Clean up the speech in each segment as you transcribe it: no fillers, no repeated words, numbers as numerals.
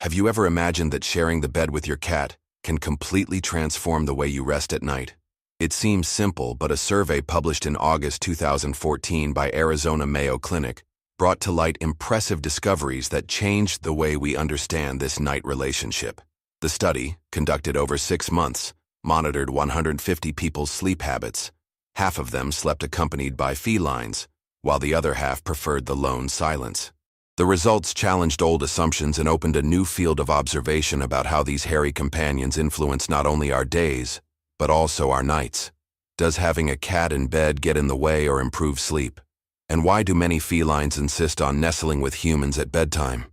Have you ever imagined that sharing the bed with your cat can completely transform the way you rest at night? It seems simple, but a survey published in August 2014 by Arizona Mayo Clinic brought to light impressive discoveries that changed the way we understand this night relationship. The study, conducted over 6 months, monitored 150 people's sleep habits. Half of them slept accompanied by felines, while the other half preferred the lone silence. The results challenged old assumptions and opened a new field of observation about how these hairy companions influence not only our days, but also our nights. Does having a cat in bed get in the way or improve sleep? And why do many felines insist on nestling with humans at bedtime?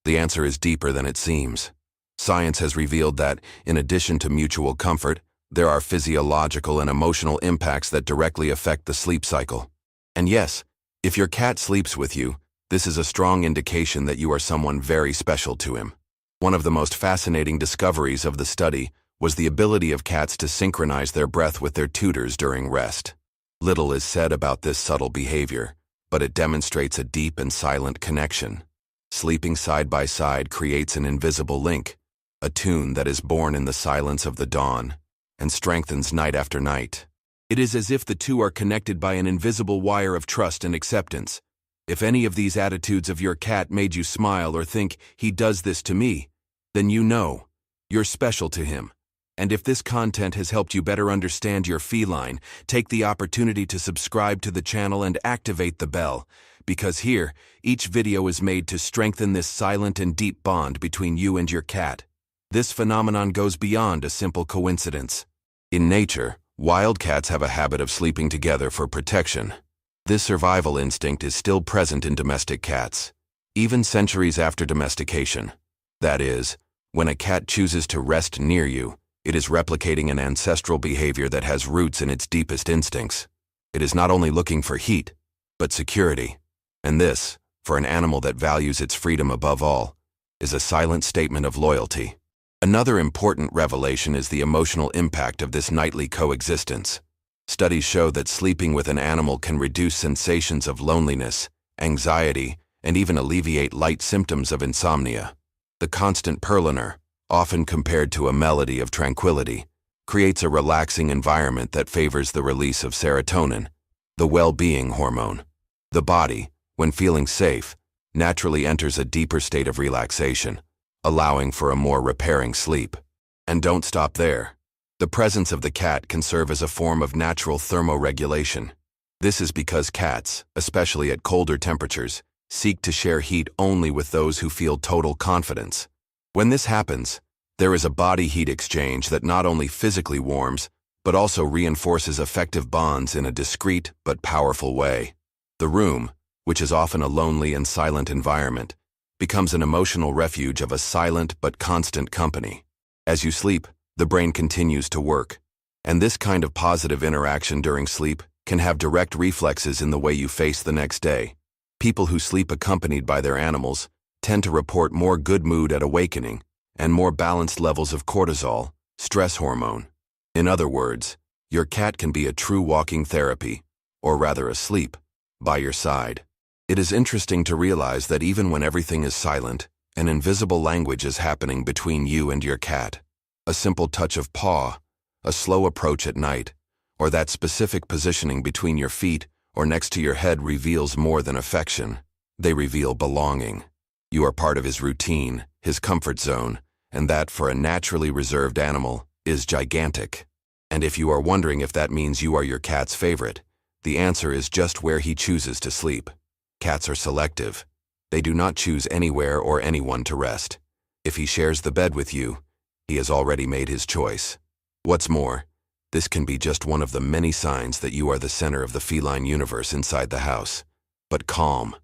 The answer is deeper than it seems. Science has revealed that, in addition to mutual comfort, there are physiological and emotional impacts that directly affect the sleep cycle. And yes, if your cat sleeps with you, this is a strong indication that you are someone very special to him. One of the most fascinating discoveries of the study was the ability of cats to synchronize their breath with their tutors during rest. Little is said about this subtle behavior, but it demonstrates a deep and silent connection. Sleeping side by side creates an invisible link, a tune that is born in the silence of the dawn and strengthens night after night. It is as if the two are connected by an invisible wire of trust and acceptance. If any of these attitudes of your cat made you smile or think, "He does this to me," then you know you're special to him. And if this content has helped you better understand your feline, take the opportunity to subscribe to the channel and activate the bell, because here, each video is made to strengthen this silent and deep bond between you and your cat. This phenomenon goes beyond a simple coincidence. In nature, wild cats have a habit of sleeping together for protection. This survival instinct is still present in domestic cats, even centuries after domestication. That is, when a cat chooses to rest near you, it is replicating an ancestral behavior that has roots in its deepest instincts. It is not only looking for heat, but security. And this, for an animal that values its freedom above all, is a silent statement of loyalty. Another important revelation is the emotional impact of this nightly coexistence. Studies show that sleeping with an animal can reduce sensations of loneliness, anxiety, and even alleviate light symptoms of insomnia. The constant purliner, often compared to a melody of tranquility, creates a relaxing environment that favors the release of serotonin, the well-being hormone. The body, when feeling safe, naturally enters a deeper state of relaxation, allowing for a more repairing sleep. And don't stop there. The presence of the cat can serve as a form of natural thermoregulation. This is because cats, especially at colder temperatures, seek to share heat only with those who feel total confidence. When this happens, there is a body heat exchange that not only physically warms, but also reinforces effective bonds in a discreet but powerful way. The room, which is often a lonely and silent environment, becomes an emotional refuge of a silent but constant company. As you sleep, the brain continues to work, and this kind of positive interaction during sleep can have direct reflexes in the way you face the next day. People who sleep accompanied by their animals tend to report more good mood at awakening and more balanced levels of cortisol, stress hormone. In other words, your cat can be a true walking therapy, or rather a sleep, by your side. It is interesting to realize that even when everything is silent, an invisible language is happening between you and your cat. A simple touch of paw, a slow approach at night, or that specific positioning between your feet or next to your head reveals more than affection. They reveal belonging. You are part of his routine, his comfort zone, and that, for a naturally reserved animal, is gigantic. And if you are wondering if that means you are your cat's favorite, the answer is just where he chooses to sleep. Cats are selective. They do not choose anywhere or anyone to rest. If he shares the bed with you, he has already made his choice. What's more, this can be just one of the many signs that you are the center of the feline universe inside the house. But calm.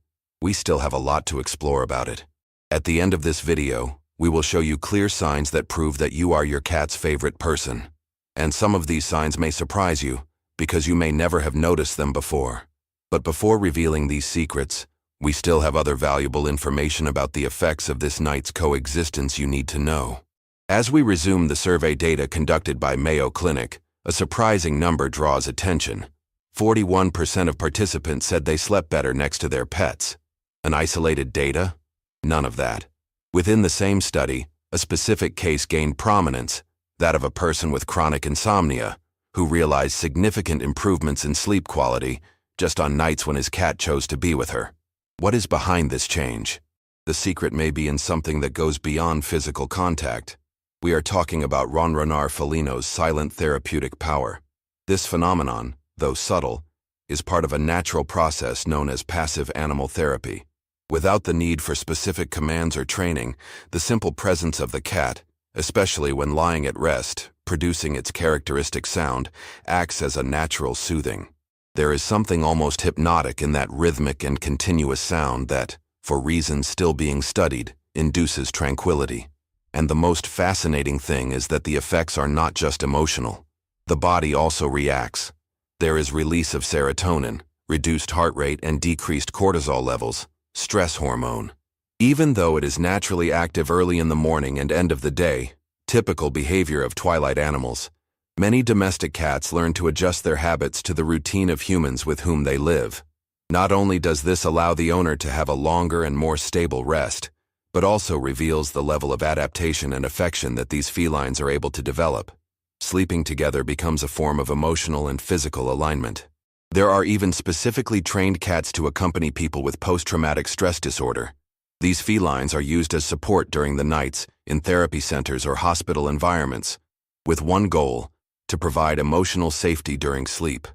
We still have a lot to explore about it. At the end of this video, we will show you clear signs that prove that you are your cat's favorite person. And some of these signs may surprise you, because you may never have noticed them before. But before revealing these secrets, we still have other valuable information about the effects of this night's coexistence you need to know. As we resume the survey data conducted by Mayo Clinic, a surprising number draws attention. 41% of participants said they slept better next to their pets. An isolated data? None of that. Within the same study, a specific case gained prominence, that of a person with chronic insomnia, who realized significant improvements in sleep quality just on nights when his cat chose to be with her. What is behind this change? The secret may be in something that goes beyond physical contact. We are talking about Ronronar felino's silent therapeutic power. This phenomenon, though subtle, is part of a natural process known as passive animal therapy. Without the need for specific commands or training, the simple presence of the cat, especially when lying at rest, producing its characteristic sound, acts as a natural soothing. There is something almost hypnotic in that rhythmic and continuous sound that, for reasons still being studied, induces tranquility. And the most fascinating thing is that the effects are not just emotional. The body also reacts. There is release of serotonin, reduced heart rate and decreased cortisol levels, stress hormone. Even though it is naturally active early in the morning and end of the day, typical behavior of twilight animals, many domestic cats learn to adjust their habits to the routine of humans with whom they live. Not only does this allow the owner to have a longer and more stable rest, but also reveals the level of adaptation and affection that these felines are able to develop. Sleeping together becomes a form of emotional and physical alignment. There are even specifically trained cats to accompany people with post-traumatic stress disorder. These felines are used as support during the nights in therapy centers or hospital environments, with one goal: to provide emotional safety during sleep.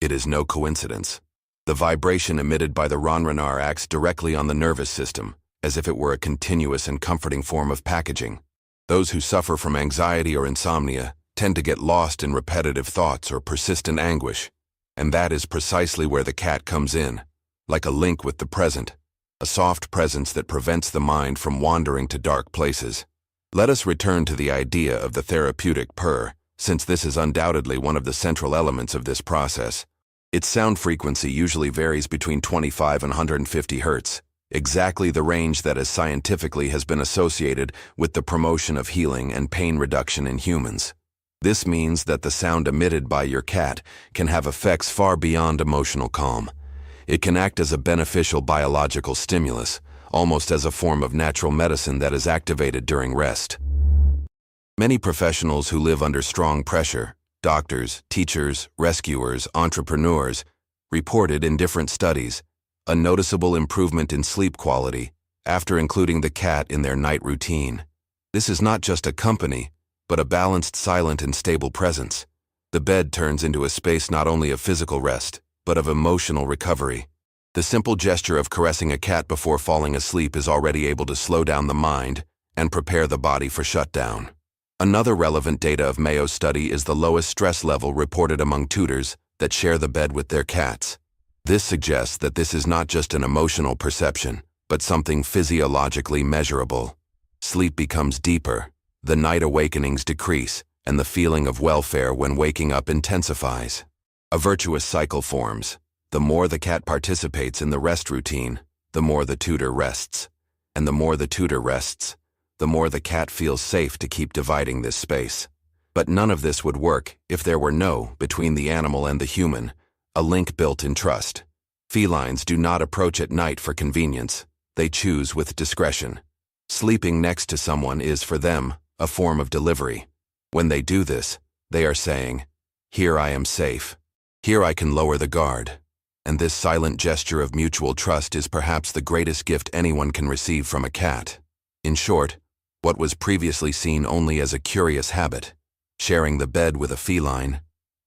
It is no coincidence. The vibration emitted by the Ronronar acts directly on the nervous system, as if it were a continuous and comforting form of packaging. Those who suffer from anxiety or insomnia tend to get lost in repetitive thoughts or persistent anguish. And that is precisely where the cat comes in, like a link with the present, a soft presence that prevents the mind from wandering to dark places. Let us return to the idea of the therapeutic purr, since this is undoubtedly one of the central elements of this process. Its sound frequency usually varies between 25 and 150 Hz, exactly the range that scientifically has been associated with the promotion of healing and pain reduction in humans. This means that the sound emitted by your cat can have effects far beyond emotional calm. It can act as a beneficial biological stimulus, almost as a form of natural medicine that is activated during rest. Many professionals who live under strong pressure, doctors, teachers, rescuers, entrepreneurs, reported in different studies a noticeable improvement in sleep quality after including the cat in their night routine. This is not just a company, but a balanced, silent, and stable presence. The bed turns into a space not only of physical rest, but of emotional recovery. The simple gesture of caressing a cat before falling asleep is already able to slow down the mind and prepare the body for shutdown. Another relevant data of Mayo's study is the lowest stress level reported among tutors that share the bed with their cats. This suggests that this is not just an emotional perception, but something physiologically measurable. Sleep becomes deeper. The night awakenings decrease, and the feeling of welfare when waking up intensifies. A virtuous cycle forms. The more the cat participates in the rest routine, the more the tutor rests. And the more the tutor rests, the more the cat feels safe to keep dividing this space. But none of this would work if there were no, between the animal and the human, a link built in trust. Felines do not approach at night for convenience. They choose with discretion. Sleeping next to someone is, for them, a form of delivery. When they do this, they are saying, "Here I am safe. Here I can lower the guard." And this silent gesture of mutual trust is perhaps the greatest gift anyone can receive from a cat. In short, what was previously seen only as a curious habit, sharing the bed with a feline,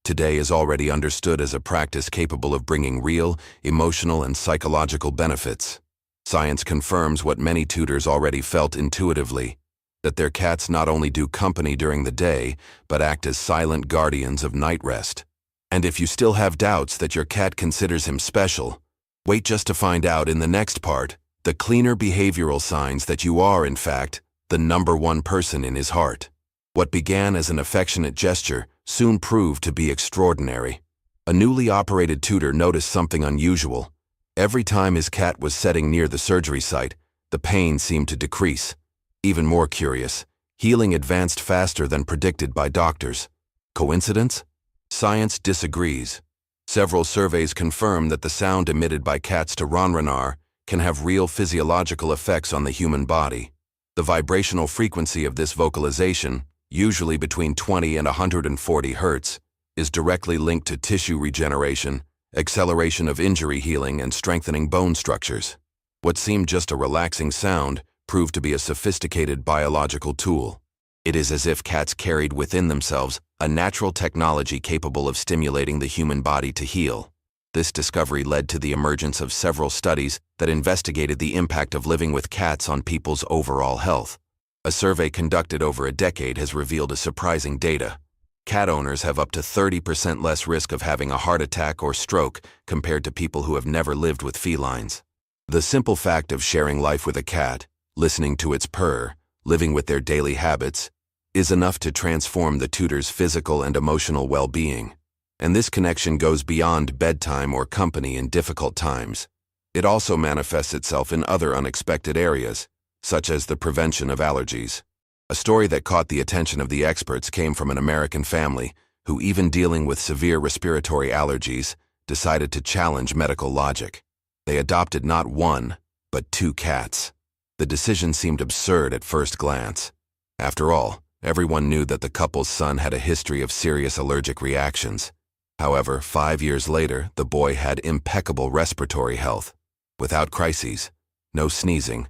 today is already understood as a practice capable of bringing real, emotional, and psychological benefits. Science confirms what many tutors already felt intuitively, that their cats not only do company during the day, but act as silent guardians of night rest. And if you still have doubts that your cat considers him special, wait just to find out in the next part, the cleaner behavioral signs that you are, in fact, the #1 person in his heart. What began as an affectionate gesture soon proved to be extraordinary. A newly operated tutor noticed something unusual. Every time his cat was sitting near the surgery site, the pain seemed to decrease. Even more curious, healing advanced faster than predicted by doctors. Coincidence? Science disagrees. Several surveys confirm that the sound emitted by cats to Ronronar can have real physiological effects on the human body. The vibrational frequency of this vocalization, usually between 20 and 140 Hz, is directly linked to tissue regeneration, acceleration of injury healing, and strengthening bone structures. What seemed just a relaxing sound proved to be a sophisticated biological tool. It is as if cats carried within themselves a natural technology capable of stimulating the human body to heal. This discovery led to the emergence of several studies that investigated the impact of living with cats on people's overall health. A survey conducted over a decade has revealed a surprising data. Cat owners have up to 30% less risk of having a heart attack or stroke compared to people who have never lived with felines. The simple fact of sharing life with a cat, listening to its purr, living with their daily habits, is enough to transform the tutor's physical and emotional well-being. And this connection goes beyond bedtime or company in difficult times. It also manifests itself in other unexpected areas, such as the prevention of allergies. A story that caught the attention of the experts came from an American family who, even dealing with severe respiratory allergies, decided to challenge medical logic. They adopted not one, but 2 cats. The decision seemed absurd at first glance. After all, everyone knew that the couple's son had a history of serious allergic reactions. However, 5 years later, the boy had impeccable respiratory health. Without crises, no sneezing,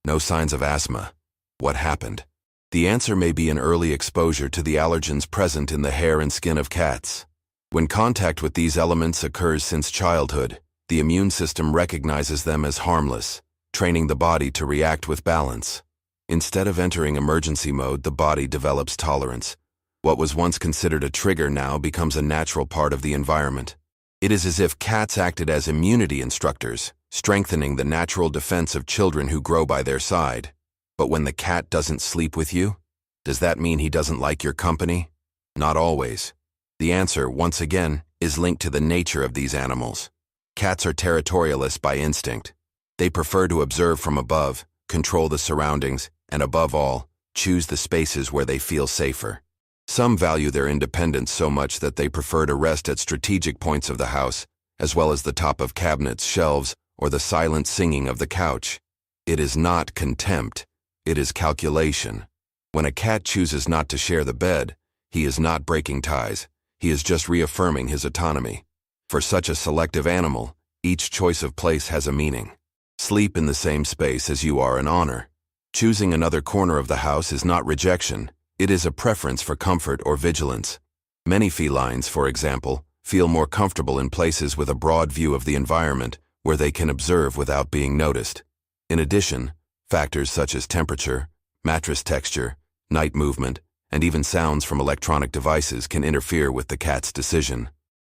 no signs of asthma. What happened? The answer may be an early exposure to the allergens present in the hair and skin of cats. When contact with these elements occurs since childhood, the immune system recognizes them as harmless, training the body to react with balance. Instead of entering emergency mode, the body develops tolerance. What was once considered a trigger now becomes a natural part of the environment. It is as if cats acted as immunity instructors, strengthening the natural defense of children who grow by their side. But when the cat doesn't sleep with you, does that mean he doesn't like your company? Not always. The answer, once again, is linked to the nature of these animals. Cats are territorialists by instinct. They prefer to observe from above, control the surroundings, and above all, choose the spaces where they feel safer. Some value their independence so much that they prefer to rest at strategic points of the house, as well as the top of cabinets, shelves, or the silent singing of the couch. It is not contempt, it is calculation. When a cat chooses not to share the bed, he is not breaking ties, he is just reaffirming his autonomy. For such a selective animal, each choice of place has a meaning. Sleep in the same space as you are an honor. Choosing another corner of the house is not rejection, it is a preference for comfort or vigilance. Many felines, for example, feel more comfortable in places with a broad view of the environment, where they can observe without being noticed. In addition, factors such as temperature, mattress texture, night movement, and even sounds from electronic devices can interfere with the cat's decision.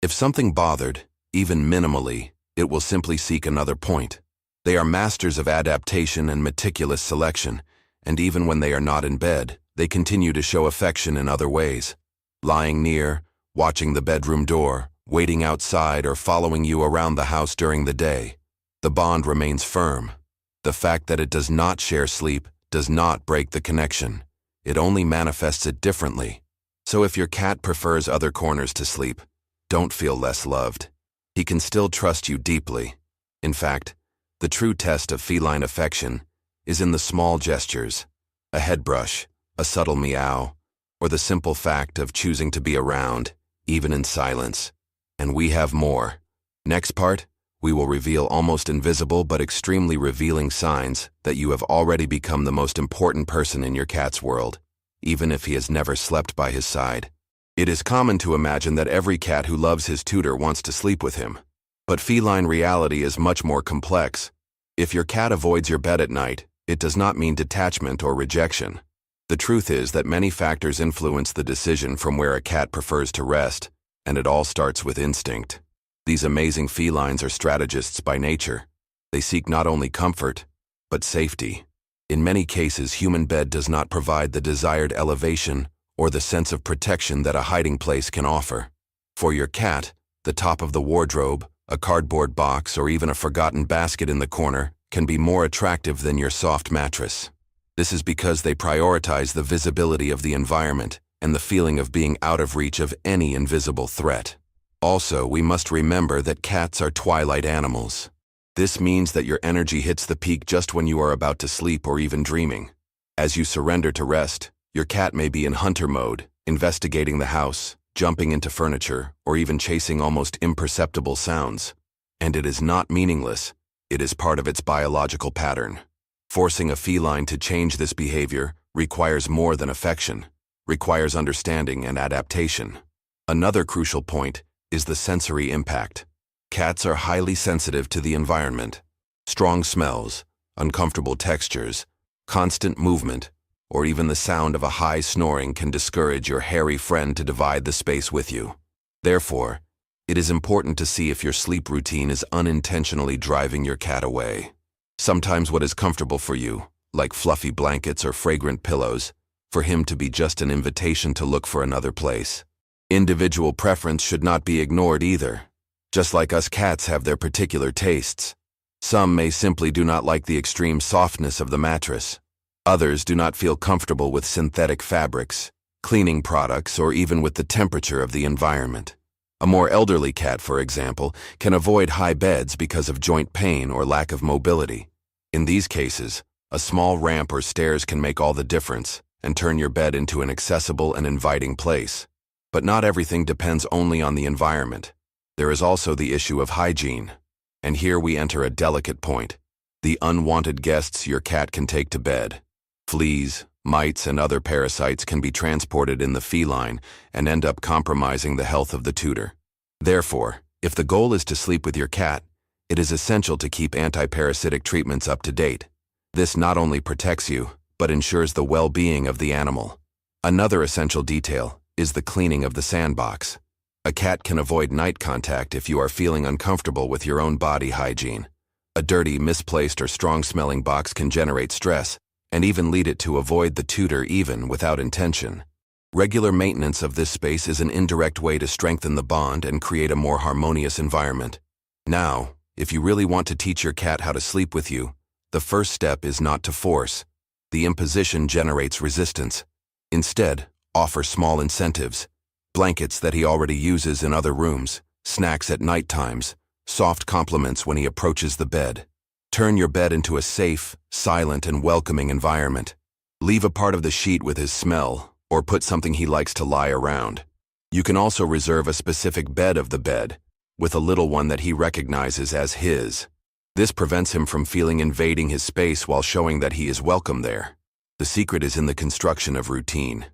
If something bothered, even minimally, it will simply seek another point. They are masters of adaptation and meticulous selection, and even when they are not in bed, they continue to show affection in other ways. Lying near, watching the bedroom door, waiting outside, or following you around the house during the day. The bond remains firm. The fact that it does not share sleep does not break the connection. It only manifests it differently. So if your cat prefers other corners to sleep, don't feel less loved. He can still trust you deeply. In fact, the true test of feline affection is in the small gestures, a head brush, a subtle meow, or the simple fact of choosing to be around, even in silence. And we have more. Next part, we will reveal almost invisible but extremely revealing signs that you have already become the most important person in your cat's world, even if he has never slept by his side. It is common to imagine that every cat who loves his tutor wants to sleep with him. But feline reality is much more complex. If your cat avoids your bed at night, it does not mean detachment or rejection. The truth is that many factors influence the decision from where a cat prefers to rest, and it all starts with instinct. These amazing felines are strategists by nature. They seek not only comfort, but safety. In many cases, human bed does not provide the desired elevation or the sense of protection that a hiding place can offer. For your cat, the top of the wardrobe, a cardboard box, or even a forgotten basket in the corner can be more attractive than your soft mattress. This is because they prioritize the visibility of the environment and the feeling of being out of reach of any invisible threat. Also, we must remember that cats are twilight animals. This means that your energy hits the peak just when you are about to sleep or even dreaming. As you surrender to rest, your cat may be in hunter mode, investigating the house, jumping into furniture, or even chasing almost imperceptible sounds. And it is not meaningless. It is part of its biological pattern. Forcing a feline to change this behavior requires more than affection, requires understanding and adaptation. Another crucial point is the sensory impact. Cats are highly sensitive to the environment. Strong smells, uncomfortable textures, constant movement, or even the sound of a high snoring can discourage your hairy friend to divide the space with you. Therefore, it is important to see if your sleep routine is unintentionally driving your cat away. Sometimes what is comfortable for you, like fluffy blankets or fragrant pillows, for him to be just an invitation to look for another place. Individual preference should not be ignored either. Just like us, cats have their particular tastes. Some may simply do not like the extreme softness of the mattress. Others do not feel comfortable with synthetic fabrics, cleaning products, or even with the temperature of the environment. A more elderly cat, for example, can avoid high beds because of joint pain or lack of mobility. In these cases, a small ramp or stairs can make all the difference and turn your bed into an accessible and inviting place. But not everything depends only on the environment. There is also the issue of hygiene. And here we enter a delicate point: the unwanted guests your cat can take to bed. Fleas, mites, and other parasites can be transported in the feline and end up compromising the health of the tutor. Therefore, if the goal is to sleep with your cat, it is essential to keep anti-parasitic treatments up to date. This not only protects you, but ensures the well-being of the animal. Another essential detail is the cleaning of the sandbox. A cat can avoid night contact if you are feeling uncomfortable with your own body hygiene. A dirty, misplaced, or strong-smelling box can generate stress and even lead it to avoid the tutor even without intention. Regular maintenance of this space is an indirect way to strengthen the bond and create a more harmonious environment. Now, if you really want to teach your cat how to sleep with you, the first step is not to force. The imposition generates resistance. Instead, offer small incentives: blankets that he already uses in other rooms, snacks at night times, soft compliments when he approaches the bed. Turn your bed into a safe, silent, and welcoming environment. Leave a part of the sheet with his smell, or put something he likes to lie around. You can also reserve a specific bed of the bed, with a little one that he recognizes as his. This prevents him from feeling invading his space while showing that he is welcome there. The secret is in the construction of routine.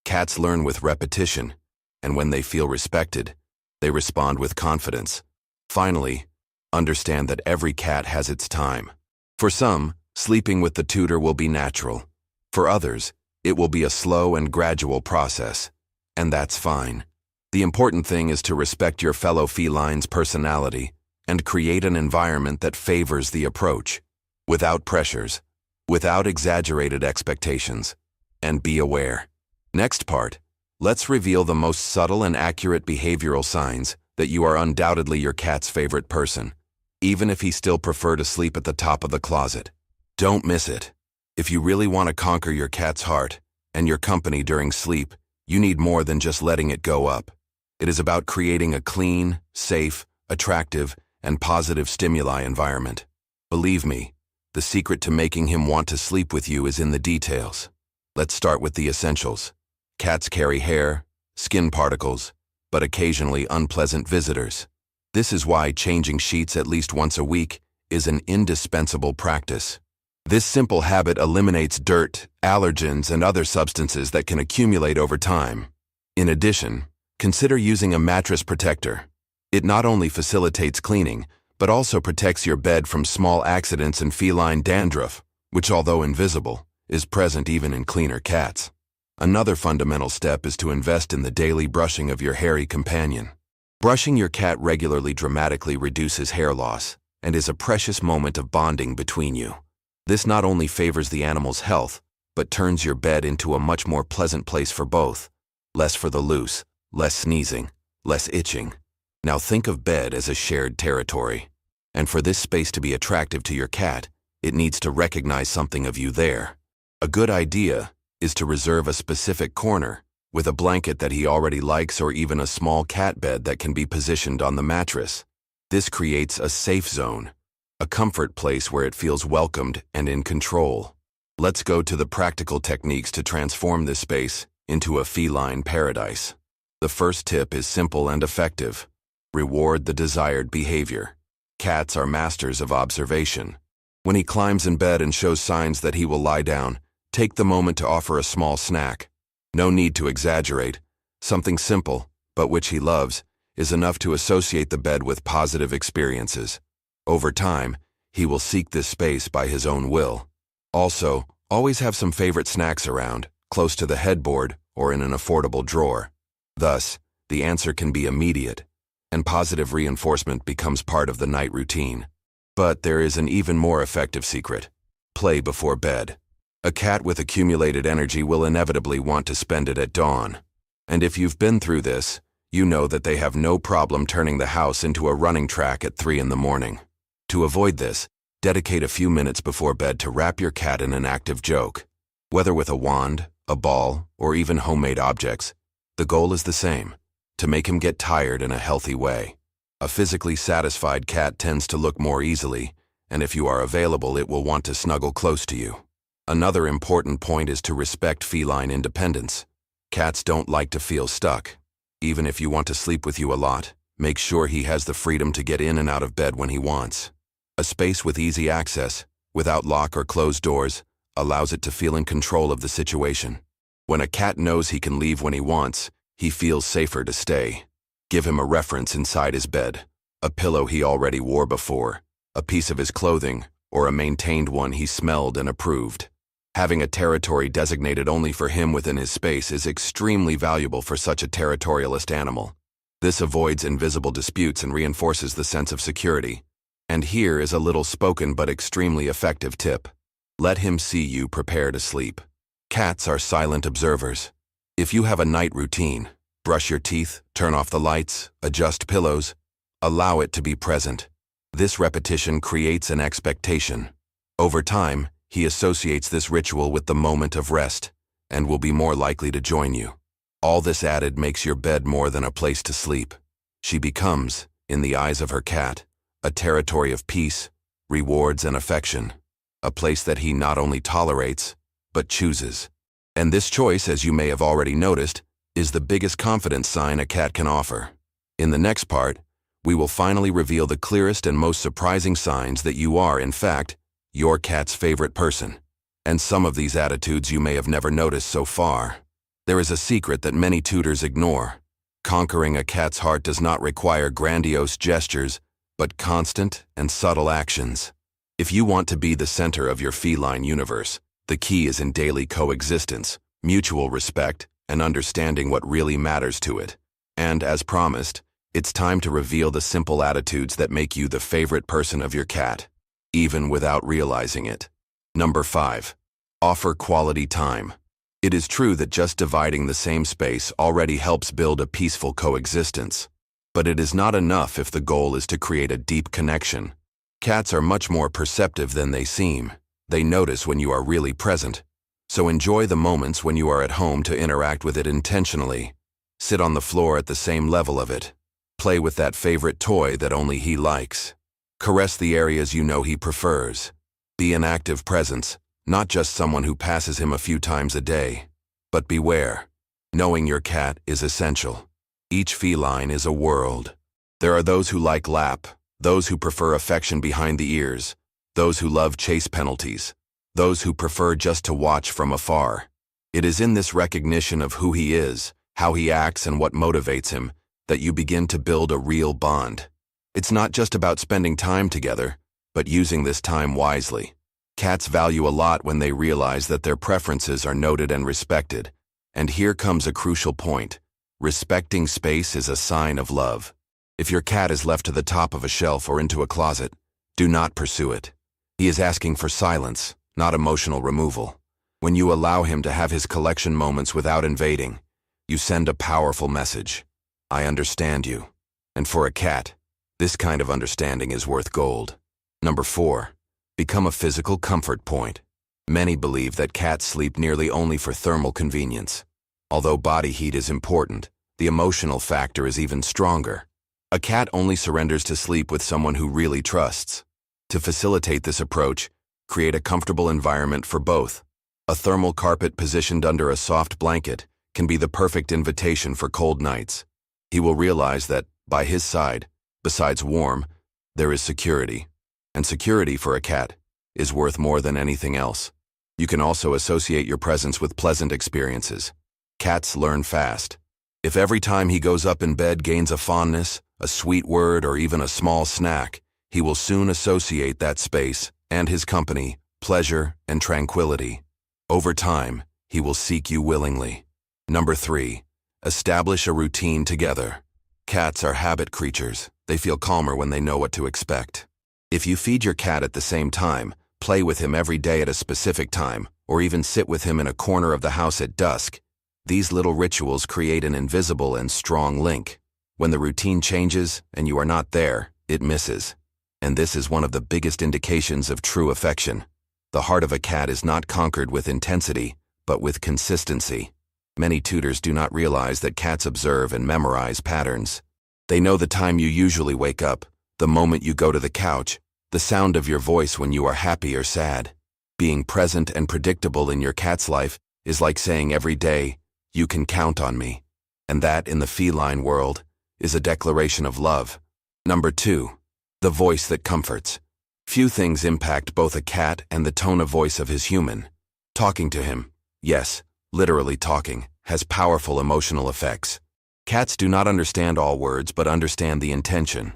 Cats learn with repetition, and when they feel respected, they respond with confidence. Finally, understand that every cat has its time. For some, sleeping with the tutor will be natural. For others, it will be a slow and gradual process, and that's fine. The important thing is to respect your fellow feline's personality and create an environment that favors the approach, without pressures, without exaggerated expectations. And be aware. Next part, let's reveal the most subtle and accurate behavioral signs that you are undoubtedly your cat's favorite person, even if he still prefers to sleep at the top of the closet. Don't miss it. If you really want to conquer your cat's heart and your company during sleep, you need more than just letting it go up. It is about creating a clean, safe, attractive, and positive stimuli environment. Believe me, the secret to making him want to sleep with you is in the details. Let's start with the essentials. Cats carry hair, skin particles, but occasionally unpleasant visitors. This is why changing sheets at least once a week is an indispensable practice. This simple habit eliminates dirt, allergens, and other substances that can accumulate over time. In addition, consider using a mattress protector. It not only facilitates cleaning, but also protects your bed from small accidents and feline dandruff, which, although invisible, is present even in cleaner cats. Another fundamental step is to invest in the daily brushing of your hairy companion. Brushing your cat regularly dramatically reduces hair loss and is a precious moment of bonding between you. This not only favors the animal's health, but turns your bed into a much more pleasant place for both. Less for the loose, less sneezing, less itching. Now think of bed as a shared territory. And for this space to be attractive to your cat, it needs to recognize something of you there. A good idea is to reserve a specific corner, with a blanket that he already likes or even a small cat bed that can be positioned on the mattress. This creates a safe zone, a comfort place where it feels welcomed and in control. Let's go to the practical techniques to transform this space into a feline paradise. The first tip is simple and effective. Reward the desired behavior. Cats are masters of observation. When he climbs in bed and shows signs that he will lie down, take the moment to offer a small snack. No need to exaggerate. Something simple, but which he loves, is enough to associate the bed with positive experiences. Over time, he will seek this space by his own will. Also, always have some favorite snacks around, close to the headboard or in an affordable drawer. Thus, the answer can be immediate, and positive reinforcement becomes part of the night routine. But there is an even more effective secret. Play before bed. A cat with accumulated energy will inevitably want to spend it at dawn. And if you've been through this, you know that they have no problem turning the house into a running track at 3 in the morning. To avoid this, dedicate a few minutes before bed to wrap your cat in an active joke. Whether with a wand, a ball, or even homemade objects, the goal is the same: to make him get tired in a healthy way. A physically satisfied cat tends to look more easily, and if you are available, it will want to snuggle close to you. Another important point is to respect feline independence. Cats don't like to feel stuck. Even if you want to sleep with you a lot, make sure he has the freedom to get in and out of bed when he wants. A space with easy access, without lock or closed doors, allows it to feel in control of the situation. When a cat knows he can leave when he wants, he feels safer to stay. Give him a reference inside his bed: a pillow he already wore before, a piece of his clothing, or a maintained one he smelled and approved. Having a territory designated only for him within his space is extremely valuable for such a territorialist animal. This avoids invisible disputes and reinforces the sense of security. And here is a little spoken but extremely effective tip. Let him see you prepare to sleep. Cats are silent observers. If you have a night routine, brush your teeth, turn off the lights, adjust pillows, allow it to be present. This repetition creates an expectation. Over time, he associates this ritual with the moment of rest and will be more likely to join you. All this added makes your bed more than a place to sleep. She becomes, in the eyes of her cat, a territory of peace, rewards, and affection. A place that he not only tolerates, but chooses. And this choice, as you may have already noticed, is the biggest confidence sign a cat can offer. In the next part, we will finally reveal the clearest and most surprising signs that you are, in fact, your cat's favorite person. And some of these attitudes you may have never noticed so far. There is a secret that many tutors ignore. Conquering a cat's heart does not require grandiose gestures, but constant and subtle actions. If you want to be the center of your feline universe, the key is in daily coexistence, mutual respect, and understanding what really matters to it. And as promised, it's time to reveal the simple attitudes that make you the favorite person of your cat, even without realizing it. Number 5. Offer quality time. It is true that just dividing the same space already helps build a peaceful coexistence. But it is not enough if the goal is to create a deep connection. Cats are much more perceptive than they seem. They notice when you are really present. So enjoy the moments when you are at home to interact with it intentionally. Sit on the floor at the same level of it. Play with that favorite toy that only he likes. Caress the areas you know he prefers. Be an active presence, not just someone who passes him a few times a day. But beware. Knowing your cat is essential. Each feline is a world. There are those who like lap, those who prefer affection behind the ears, those who love chase penalties, those who prefer just to watch from afar. It is in this recognition of who he is, how he acts, and what motivates him, that you begin to build a real bond. It's not just about spending time together, but using this time wisely. Cats value a lot when they realize that their preferences are noted and respected. And here comes a crucial point. Respecting space is a sign of love. If your cat is left to the top of a shelf or into a closet, do not pursue it. He is asking for silence, not emotional removal. When you allow him to have his collection moments without invading, you send a powerful message. I understand you. And for a cat, this kind of understanding is worth gold. Number 4. Become a physical comfort point. Many believe that cats sleep nearly only for thermal convenience. Although body heat is important, the emotional factor is even stronger. A cat only surrenders to sleep with someone who really trusts. To facilitate this approach, create a comfortable environment for both, A thermal carpet positioned under a soft blanket can be the perfect invitation for cold nights. He will realize that, by his side, besides warm, there is security. And security for a cat is worth more than anything else. You can also associate your presence with pleasant experiences. Cats learn fast. If every time he goes up in bed gains a fondness, a sweet word, or even a small snack, he will soon associate that space and his company, pleasure, and tranquility. Over time, he will seek you willingly. Number 3. Establish a routine together. Cats are habit creatures. They feel calmer when they know what to expect. If you feed your cat at the same time, play with him every day at a specific time, or even sit with him in a corner of the house at dusk, these little rituals create an invisible and strong link. When the routine changes and you are not there, it misses. And this is one of the biggest indications of true affection. The heart of a cat is not conquered with intensity, but with consistency. Many tutors do not realize that cats observe and memorize patterns. They know the time you usually wake up, the moment you go to the couch, the sound of your voice when you are happy or sad. Being present and predictable in your cat's life is like saying every day, "You can count on me." And that, in the feline world, is a declaration of love. Number 2. The voice that comforts. Few things impact both a cat and the tone of voice of his human. Talking to him, yes, literally talking, has powerful emotional effects. Cats do not understand all words but understand the intention.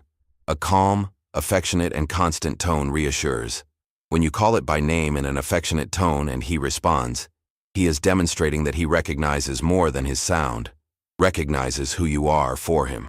A calm, affectionate, and constant tone reassures. When you call it by name in an affectionate tone and he responds, he is demonstrating that he recognizes more than his sound, recognizes who you are for him.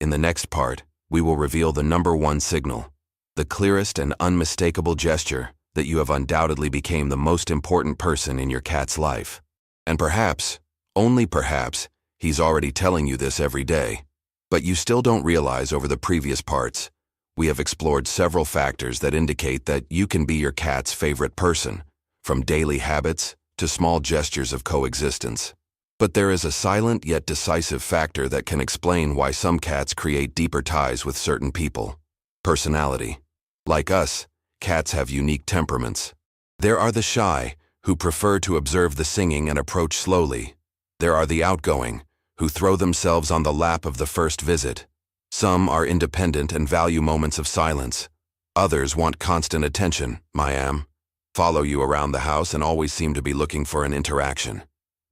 In the next part, we will reveal the number 1 signal, the clearest and unmistakable gesture that you have undoubtedly become the most important person in your cat's life. And perhaps, only perhaps, he's already telling you this every day. But you still don't realize over the previous parts, we have explored several factors that indicate that you can be your cat's favorite person, from daily habits to small gestures of coexistence. But there is a silent yet decisive factor that can explain why some cats create deeper ties with certain people. Personality. Like us, cats have unique temperaments. There are the shy, who prefer to observe the singing and approach slowly. There are the outgoing, who throw themselves on the lap of the first visit. Some are independent and value moments of silence. Others want constant attention, follow you around the house and always seem to be looking for an interaction.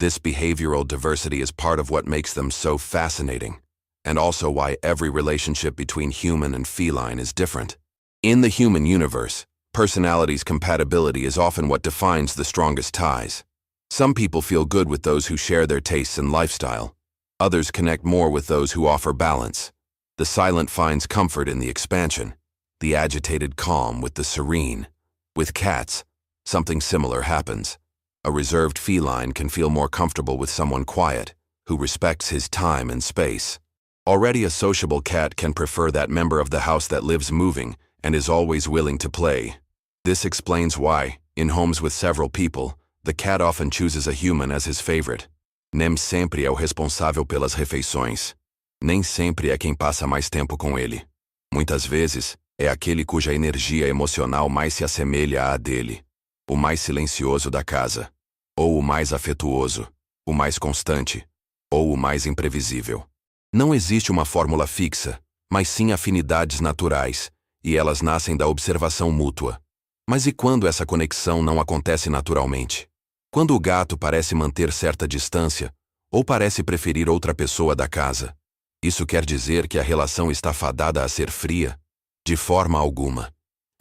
This behavioral diversity is part of what makes them so fascinating, and also why every relationship between human and feline is different. In the human universe, personality's compatibility is often what defines the strongest ties. Some people feel good with those who share their tastes and lifestyle. Others connect more with those who offer balance. The silent finds comfort in the expansion, the agitated calm with the serene. With cats, something similar happens. A reserved feline can feel more comfortable with someone quiet, who respects his time and space. Already a sociable cat can prefer that member of the house that lives moving and is always willing to play. This explains why, in homes with several people, the cat often chooses a human as his favorite. Nem sempre é o responsável pelas refeições. Nem sempre é quem passa mais tempo com ele. Muitas vezes, é aquele cuja energia emocional mais se assemelha à dele. O mais silencioso da casa. Ou o mais afetuoso. O mais constante. Ou o mais imprevisível. Não existe uma fórmula fixa, mas sim afinidades naturais, e elas nascem da observação mútua. Mas e quando essa conexão não acontece naturalmente? Quando o gato parece manter certa distância, ou parece preferir outra pessoa da casa? Isso quer dizer que a relação está fadada a ser fria? De forma alguma.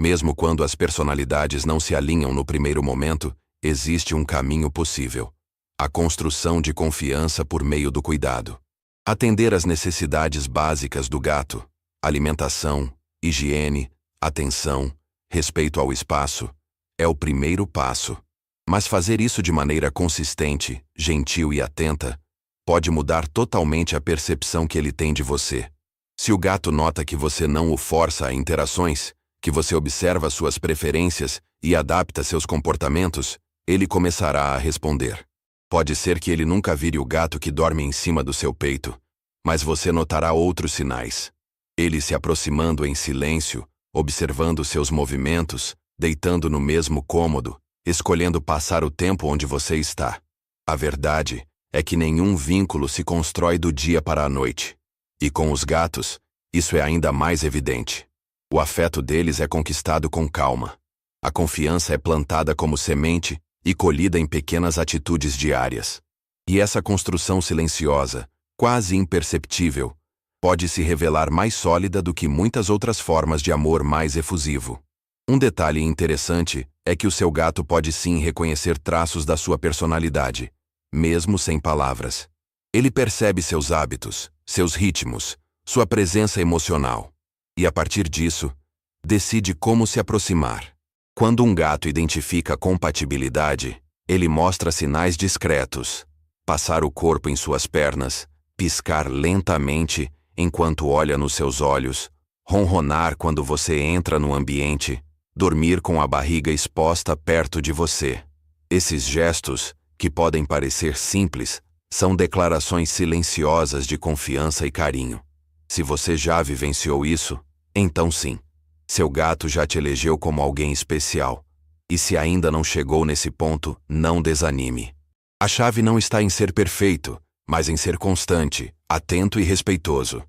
Mesmo quando as personalidades não se alinham no primeiro momento, existe um caminho possível. A construção de confiança por meio do cuidado. Atender às necessidades básicas do gato, alimentação, higiene, atenção, respeito ao espaço, é o primeiro passo. Mas fazer isso de maneira consistente, gentil e atenta, pode mudar totalmente a percepção que ele tem de você. Se o gato nota que você não o força a interações, que você observa suas preferências e adapta seus comportamentos, ele começará a responder. Pode ser que ele nunca vire o gato que dorme em cima do seu peito, mas você notará outros sinais. Ele se aproximando em silêncio, observando seus movimentos, deitando no mesmo cômodo, escolhendo passar o tempo onde você está. A verdade é que nenhum vínculo se constrói do dia para a noite. E com os gatos, isso é ainda mais evidente. O afeto deles é conquistado com calma. A confiança é plantada como semente e colhida em pequenas atitudes diárias. E essa construção silenciosa, quase imperceptível, pode se revelar mais sólida do que muitas outras formas de amor mais efusivo. Um detalhe interessante é que o seu gato pode sim reconhecer traços da sua personalidade, mesmo sem palavras. Ele percebe seus hábitos, seus ritmos, sua presença emocional. E a partir disso, decide como se aproximar. Quando um gato identifica compatibilidade, ele mostra sinais discretos. Passar o corpo em suas pernas, piscar lentamente enquanto olha nos seus olhos, ronronar quando você entra no ambiente, dormir com a barriga exposta perto de você. Esses gestos, que podem parecer simples, são declarações silenciosas de confiança e carinho. Se você já vivenciou isso, então sim, seu gato já te elegeu como alguém especial. E se ainda não chegou nesse ponto, não desanime. A chave não está em ser perfeito, mas em ser constante, atento e respeitoso.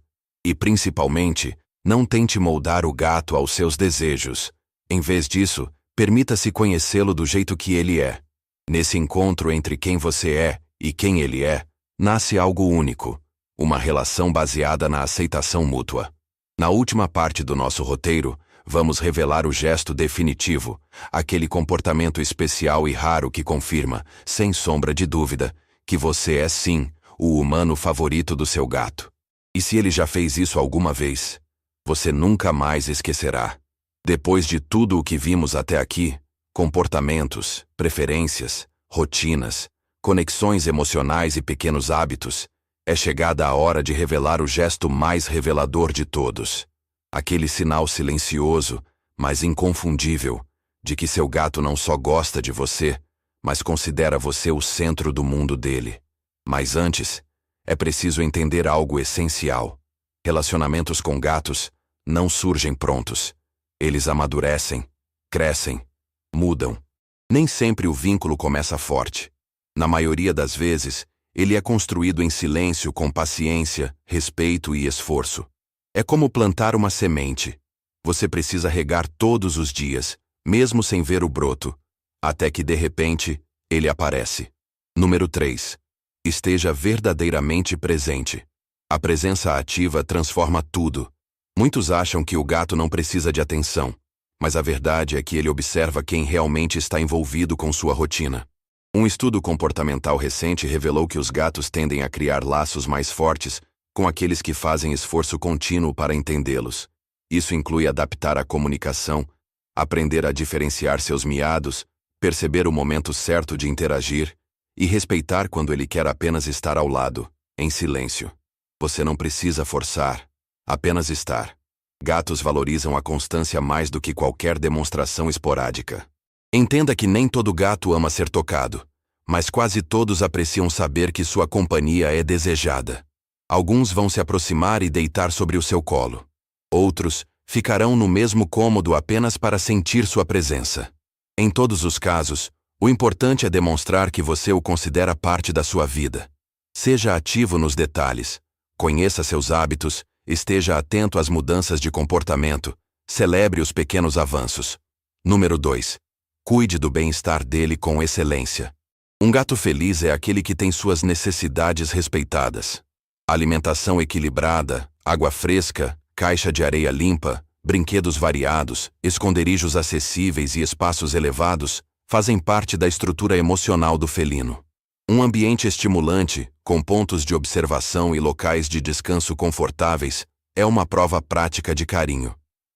E principalmente, não tente moldar o gato aos seus desejos. Em vez disso, permita-se conhecê-lo do jeito que ele é. Nesse encontro entre quem você é e quem ele é, nasce algo único, uma relação baseada na aceitação mútua. Na última parte do nosso roteiro, vamos revelar o gesto definitivo, aquele comportamento especial e raro que confirma, sem sombra de dúvida, que você é sim o humano favorito do seu gato. E se ele já fez isso alguma vez, você nunca mais esquecerá. Depois de tudo o que vimos até aqui, comportamentos, preferências, rotinas, conexões emocionais e pequenos hábitos, é chegada a hora de revelar o gesto mais revelador de todos. Aquele sinal silencioso, mas inconfundível, de que seu gato não só gosta de você, mas considera você o centro do mundo dele. Mas antes, é preciso entender algo essencial. Relacionamentos com gatos não surgem prontos. Eles amadurecem, crescem, mudam. Nem sempre o vínculo começa forte. Na maioria das vezes, ele é construído em silêncio com paciência, respeito e esforço. É como plantar uma semente. Você precisa regar todos os dias, mesmo sem ver o broto, até que de repente, ele aparece. Número 3. Esteja verdadeiramente presente. A presença ativa transforma tudo. Muitos acham que o gato não precisa de atenção, mas a verdade é que ele observa quem realmente está envolvido com sua rotina. Um estudo comportamental recente revelou que os gatos tendem a criar laços mais fortes com aqueles que fazem esforço contínuo para entendê-los. Isso inclui adaptar a comunicação, aprender a diferenciar seus miados, perceber o momento certo de interagir e respeitar quando ele quer apenas estar ao lado, em silêncio. Você não precisa forçar, apenas estar. Gatos valorizam a constância mais do que qualquer demonstração esporádica. Entenda que nem todo gato ama ser tocado, mas quase todos apreciam saber que sua companhia é desejada. Alguns vão se aproximar e deitar sobre o seu colo. Outros ficarão no mesmo cômodo apenas para sentir sua presença. Em todos os casos, o importante é demonstrar que você o considera parte da sua vida. Seja ativo nos detalhes, conheça seus hábitos, esteja atento às mudanças de comportamento, celebre os pequenos avanços. Número 2. Cuide do bem-estar dele com excelência. Um gato feliz é aquele que tem suas necessidades respeitadas. Alimentação equilibrada, água fresca, caixa de areia limpa, brinquedos variados, esconderijos acessíveis e espaços elevados fazem parte da estrutura emocional do felino. Um ambiente estimulante, com pontos de observação e locais de descanso confortáveis, é uma prova prática de carinho.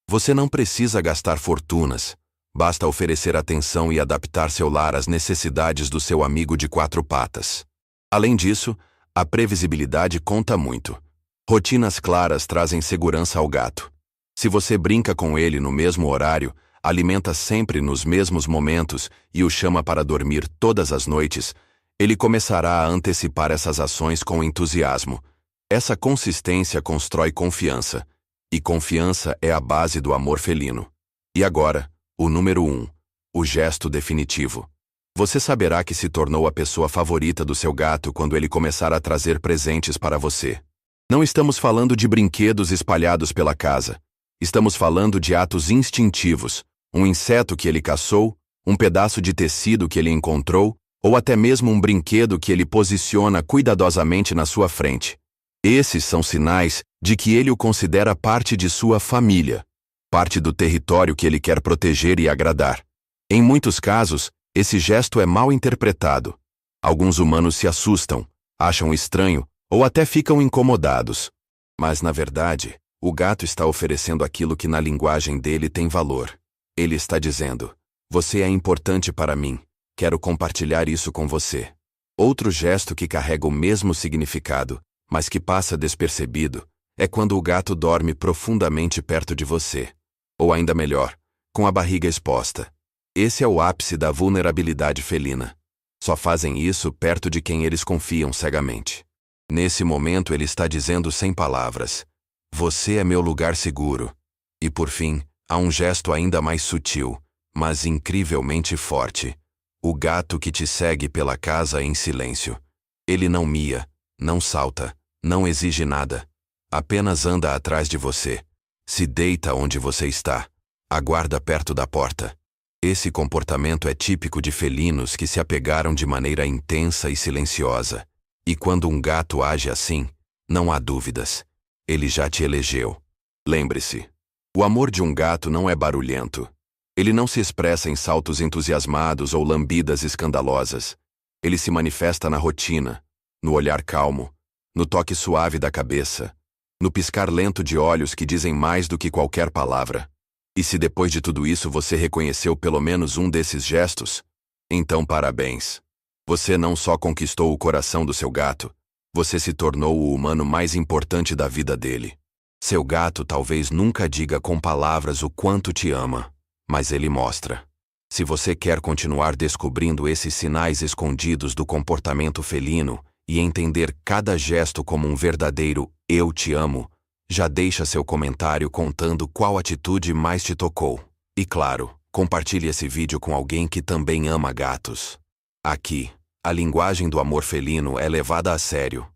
Você não precisa gastar fortunas. Basta oferecer atenção e adaptar seu lar às necessidades do seu amigo de 4 patas. Além disso, a previsibilidade conta muito. Rotinas claras trazem segurança ao gato. Se você brinca com ele no mesmo horário, alimenta sempre nos mesmos momentos e o chama para dormir todas as noites, ele começará a antecipar essas ações com entusiasmo. Essa consistência constrói confiança, e confiança é a base do amor felino. E agora, o número 1. O gesto definitivo. Você saberá que se tornou a pessoa favorita do seu gato quando ele começar a trazer presentes para você. Não estamos falando de brinquedos espalhados pela casa. Estamos falando de atos instintivos, um inseto que ele caçou, um pedaço de tecido que ele encontrou, ou até mesmo um brinquedo que ele posiciona cuidadosamente na sua frente. Esses são sinais de que ele o considera parte de sua família, parte do território que ele quer proteger e agradar. Em muitos casos, esse gesto é mal interpretado. Alguns humanos se assustam, acham estranho ou até ficam incomodados. Mas, na verdade, o gato está oferecendo aquilo que na linguagem dele tem valor. Ele está dizendo: você é importante para mim, quero compartilhar isso com você. Outro gesto que carrega o mesmo significado, mas que passa despercebido, é quando o gato dorme profundamente perto de você. Ou ainda melhor, com a barriga exposta. Esse é o ápice da vulnerabilidade felina. Só fazem isso perto de quem eles confiam cegamente. Nesse momento ele está dizendo sem palavras: você é meu lugar seguro. E por fim, há um gesto ainda mais sutil, mas incrivelmente forte. O gato que te segue pela casa em silêncio. Ele não mia, não salta, não exige nada. Apenas anda atrás de você. Se deita onde você está. Aguarda perto da porta. Esse comportamento é típico de felinos que se apegaram de maneira intensa e silenciosa. E quando um gato age assim, não há dúvidas. Ele já te elegeu. Lembre-se, o amor de um gato não é barulhento. Ele não se expressa em saltos entusiasmados ou lambidas escandalosas. Ele se manifesta na rotina, no olhar calmo, no toque suave da cabeça, no piscar lento de olhos que dizem mais do que qualquer palavra. E se depois de tudo isso você reconheceu pelo menos um desses gestos, então parabéns. Você não só conquistou o coração do seu gato, você se tornou o humano mais importante da vida dele. Seu gato talvez nunca diga com palavras o quanto te ama, mas ele mostra. Se você quer continuar descobrindo esses sinais escondidos do comportamento felino e entender cada gesto como um verdadeiro "eu te amo", já deixa seu comentário contando qual atitude mais te tocou. E claro, compartilhe esse vídeo com alguém que também ama gatos. Aqui, a linguagem do amor felino é levada a sério.